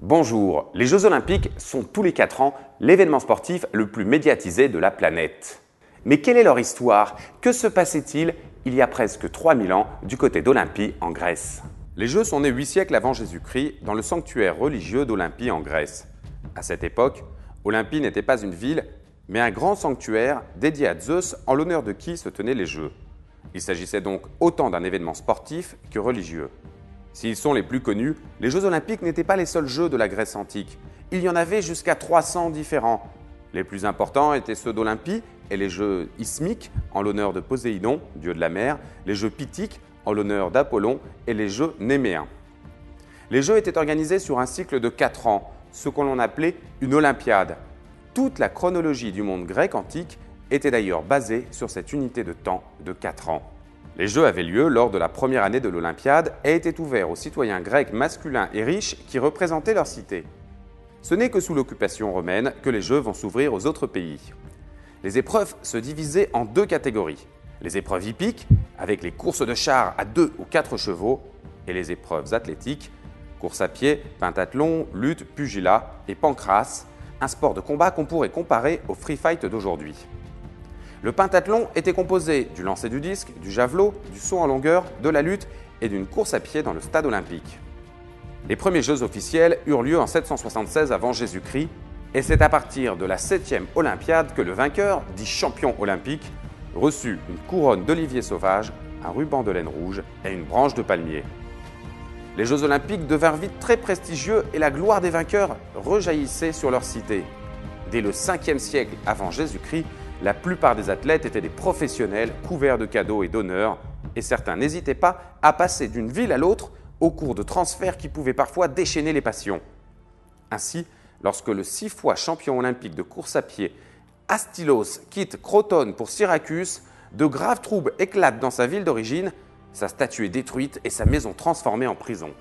Bonjour, les Jeux Olympiques sont tous les 4 ans l'événement sportif le plus médiatisé de la planète. Mais quelle est leur histoire? Que se passait-il il y a presque 3000 ans du côté d'Olympie en Grèce? Les Jeux sont nés 8 siècles avant Jésus-Christ dans le sanctuaire religieux d'Olympie en Grèce. À cette époque, Olympie n'était pas une ville, mais un grand sanctuaire dédié à Zeus en l'honneur de qui se tenaient les Jeux. Il s'agissait donc autant d'un événement sportif que religieux. S'ils sont les plus connus, les Jeux Olympiques n'étaient pas les seuls Jeux de la Grèce antique. Il y en avait jusqu'à 300 différents. Les plus importants étaient ceux d'Olympie et les Jeux ismiques en l'honneur de Poséidon, dieu de la mer, les Jeux pythiques en l'honneur d'Apollon et les Jeux néméens. Les Jeux étaient organisés sur un cycle de 4 ans, ce que l'on appelait une Olympiade. Toute la chronologie du monde grec antique était d'ailleurs basée sur cette unité de temps de 4 ans. Les Jeux avaient lieu lors de la première année de l'Olympiade et étaient ouverts aux citoyens grecs masculins et riches qui représentaient leur cité. Ce n'est que sous l'occupation romaine que les Jeux vont s'ouvrir aux autres pays. Les épreuves se divisaient en 2 catégories. Les épreuves hippiques, avec les courses de chars à 2 ou 4 chevaux, et les épreuves athlétiques, course à pied, pentathlon, lutte, pugilat et pancrace, un sport de combat qu'on pourrait comparer au free fight d'aujourd'hui. Le pentathlon était composé du lancer du disque, du javelot, du saut en longueur, de la lutte et d'une course à pied dans le stade olympique. Les premiers Jeux officiels eurent lieu en 776 avant Jésus-Christ et c'est à partir de la 7e Olympiade que le vainqueur, dit champion olympique, reçut une couronne d'olivier sauvage, un ruban de laine rouge et une branche de palmier. Les Jeux olympiques devinrent vite très prestigieux et la gloire des vainqueurs rejaillissait sur leur cité. Dès le 5e siècle avant Jésus-Christ, la plupart des athlètes étaient des professionnels couverts de cadeaux et d'honneurs, et certains n'hésitaient pas à passer d'une ville à l'autre au cours de transferts qui pouvaient parfois déchaîner les passions. Ainsi, lorsque le 6 fois champion olympique de course à pied, Astylos quitte Crotone pour Syracuse, de graves troubles éclatent dans sa ville d'origine, sa statue est détruite et sa maison transformée en prison.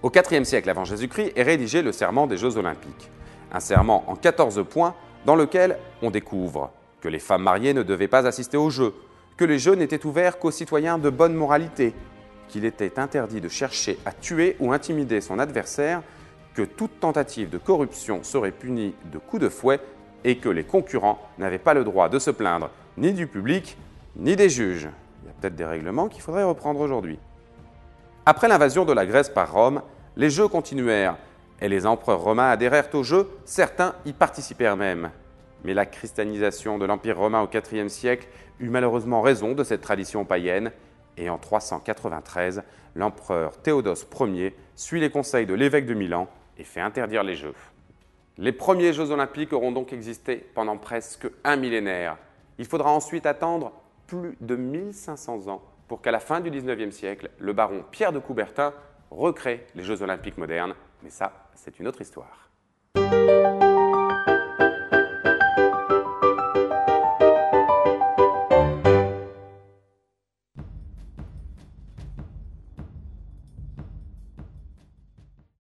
Au IVe siècle avant Jésus-Christ est rédigé le serment des Jeux olympiques, un serment en 14 points dans lequel on découvre que les femmes mariées ne devaient pas assister aux Jeux, que les Jeux n'étaient ouverts qu'aux citoyens de bonne moralité, qu'il était interdit de chercher à tuer ou intimider son adversaire, que toute tentative de corruption serait punie de coups de fouet et que les concurrents n'avaient pas le droit de se plaindre ni du public ni des juges. Il y a peut-être des règlements qu'il faudrait reprendre aujourd'hui. Après l'invasion de la Grèce par Rome, les Jeux continuèrent et les empereurs romains adhérèrent aux Jeux, certains y participèrent même. Mais la christianisation de l'Empire romain au IVe siècle eut malheureusement raison de cette tradition païenne et en 393, l'empereur Théodose Ier suit les conseils de l'évêque de Milan et fait interdire les Jeux. Les premiers Jeux olympiques auront donc existé pendant presque un millénaire. Il faudra ensuite attendre plus de 1500 ans pour qu'à la fin du XIXe siècle, le baron Pierre de Coubertin recrée les Jeux olympiques modernes. Mais ça, c'est une autre histoire.